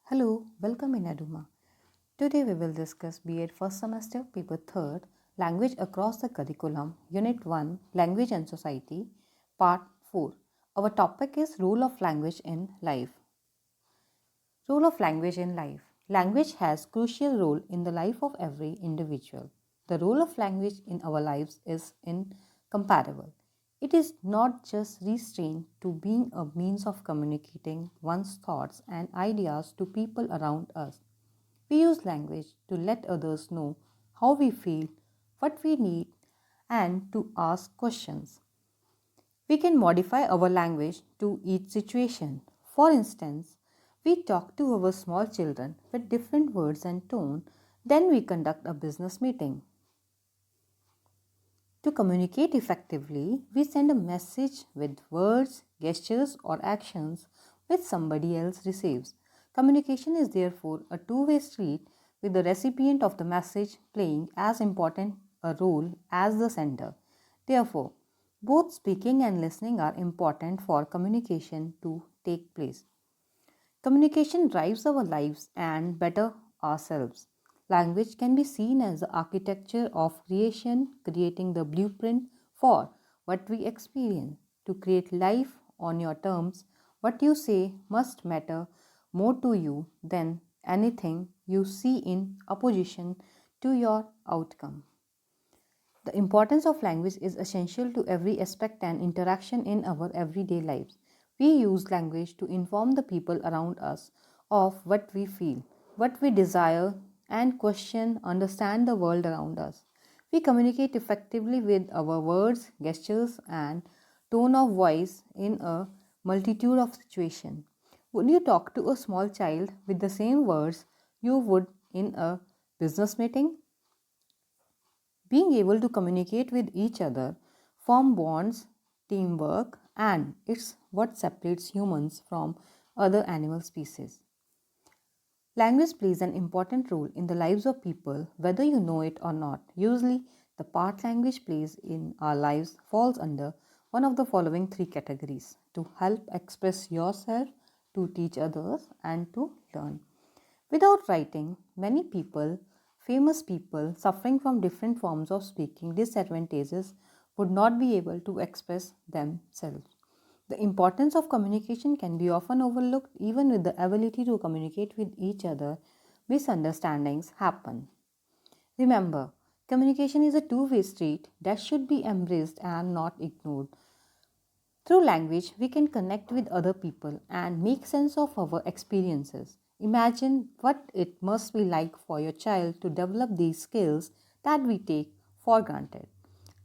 Hello, welcome in Aduma. Today we will discuss B.Ed first semester paper 3rd Language across the curriculum Unit 1 Language and Society Part 4. Our topic is Role of Language in Life. Role of language in life. Language has crucial role in the life of every individual. The role of language in our lives is incomparable. It is not just restrained to being a means of communicating one's thoughts and ideas to people around us. We use language to let others know how we feel, what we need, and to ask questions. We can modify our language to each situation. For instance, we talk to our small children with different words and tone than we conduct a business meeting. To communicate effectively, we send a message with words, gestures, or actions which somebody else receives. Communication is therefore a two-way street with the recipient of the message playing as important a role as the sender. Therefore, both speaking and listening are important for communication to take place. Communication drives our lives and better ourselves. Language can be seen as the architecture of creation, creating the blueprint for what we experience. To create life on your terms, what you say must matter more to you than anything you see in opposition to your outcome. The importance of language is essential to every aspect and interaction in our everyday lives. We use language to inform the people around us of what we feel, what we desire, and understand the world around us. We communicate effectively with our words, gestures, and tone of voice in a multitude of situations. Would you talk to a small child with the same words you would in a business meeting? Being able to communicate with each other, form bonds, teamwork, and it's what separates humans from other animal species. Language plays an important role in the lives of people, whether you know it or not. Usually, the part language plays in our lives falls under one of the following three categories: to help express yourself, to teach others, and to learn. Without writing, many people, famous people suffering from different forms of speaking disadvantages, would not be able to express themselves. The importance of communication can be often overlooked. Even with the ability to communicate with each other, misunderstandings happen. Remember, communication is a two-way street that should be embraced and not ignored. Through language, we can connect with other people and make sense of our experiences. Imagine what it must be like for your child to develop these skills that we take for granted.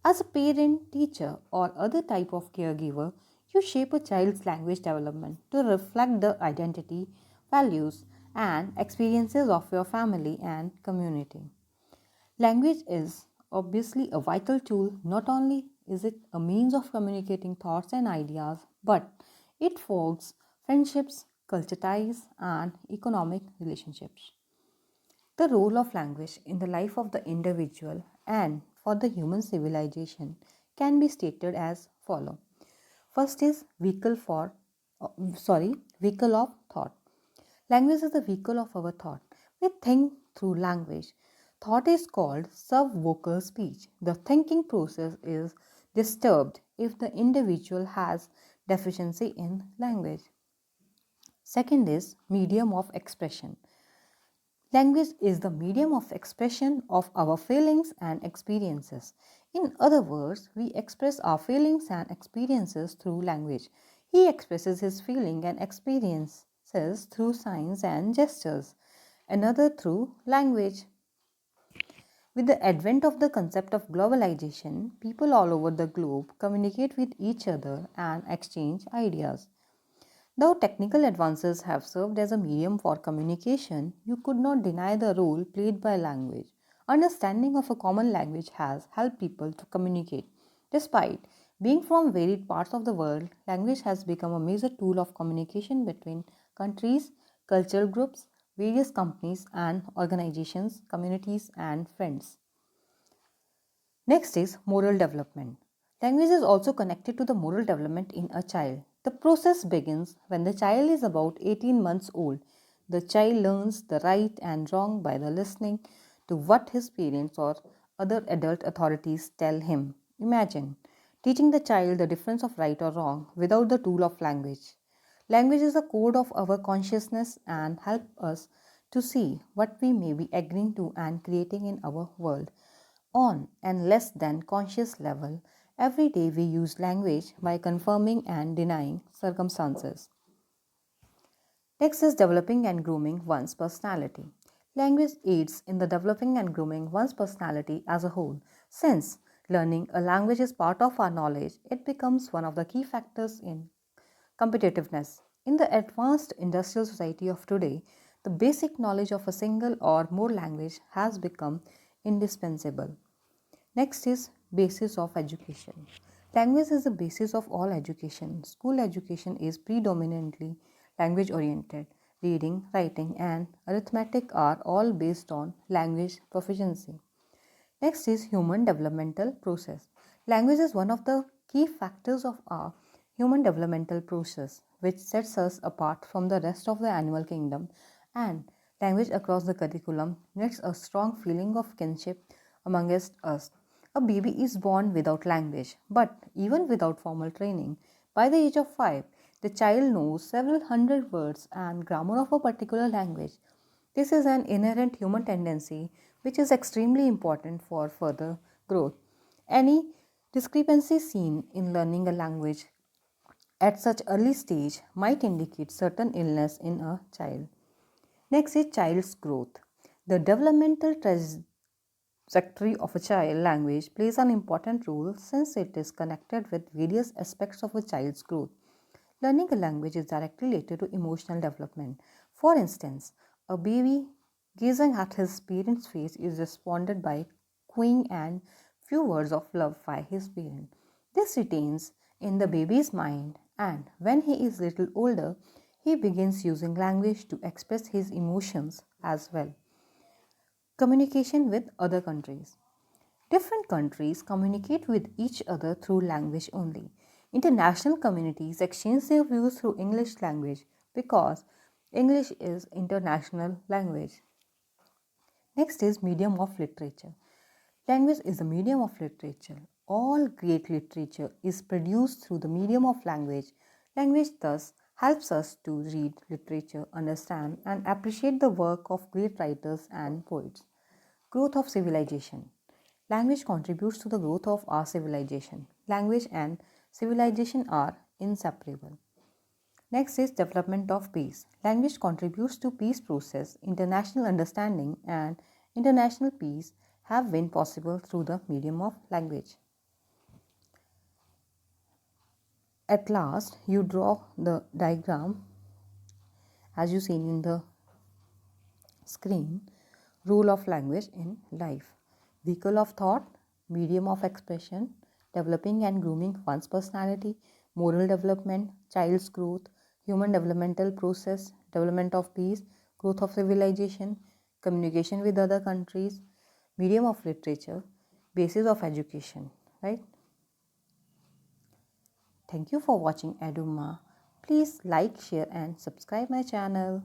As a parent, teacher, or other type of caregiver, you shape a child's language development to reflect the identity, values, and experiences of your family and community. Language is obviously a vital tool. Not only is it a means of communicating thoughts and ideas, but it forges friendships, culture ties, and economic relationships. The role of language in the life of the individual and for the human civilization can be stated as follow. First is vehicle of thought. Language is the vehicle of our thought. We think through language. Thought is called subvocal speech. The thinking process is disturbed if the individual has deficiency in language. Second is medium of expression. Language is the medium of expression of our feelings and experiences. In other words, we express our feelings and experiences through language. He expresses his feeling and experiences through signs and gestures, another through language. With the advent of the concept of globalization, people all over the globe communicate with each other and exchange ideas. Though technical advances have served as a medium for communication, you could not deny the role played by language. Understanding of a common language has helped people to communicate. Despite being from varied parts of the world, language has become a major tool of communication between countries, cultural groups, various companies and organizations, communities, and friends. Next is moral development. Language is also connected to the moral development in a child. The process begins when the child is about 18 months old. The child learns the right and wrong by the listening to what his parents or other adult authorities tell him. Imagine teaching the child the difference of right or wrong without the tool of language. Language is the code of our consciousness and help us to see what we may be agreeing to and creating in our world. On and less than conscious level, every day we use language by confirming and denying circumstances. Next is developing and grooming one's personality. Language aids in the developing and grooming one's personality as a whole. Since learning a language is part of our knowledge, it becomes one of the key factors in competitiveness. In the advanced industrial society of today, the basic knowledge of a single or more language has become indispensable. Next is basis of education. Language is the basis of all education. School education is predominantly language oriented. Reading, writing, and arithmetic are all based on language proficiency. Next is human developmental process. Language is one of the key factors of our human developmental process, which sets us apart from the rest of the animal kingdom, and language across the curriculum creates a strong feeling of kinship amongst us. A baby is born without language, but even without formal training, by the age of 5, the child knows several hundred words and grammar of a particular language. This is an inherent human tendency which is extremely important for further growth. Any discrepancy seen in learning a language at such early stage might indicate certain illness in a child. Next is child's growth. The developmental trajectory of a child language plays an important role since it is connected with various aspects of a child's growth. Learning a language is directly related to emotional development. For instance, a baby gazing at his parent's face is responded by cooing and few words of love by his parent. This retains in the baby's mind, and when he is little older, he begins using language to express his emotions as well. Communication with other countries. Different countries communicate with each other through language only. International communities exchange their views through English language because English is international language. Next is medium of literature. Language is the medium of literature. All great literature is produced through the medium of language. Language thus helps us to read literature, understand and appreciate the work of great writers and poets. Growth of civilization. Language contributes to the growth of our civilization. Language and civilization are inseparable. Next is development of peace. Language contributes to peace process. International understanding and international peace have been possible through the medium of language. At last, you draw the diagram as you seen in the screen. Role of language in life. Vehicle of thought, medium of expression, developing and grooming one's personality, moral development, child's growth, human developmental process, development of peace, growth of civilization, communication with other countries, medium of literature, basis of education, right? Thank you for watching Eduma. Please like, share and subscribe my channel.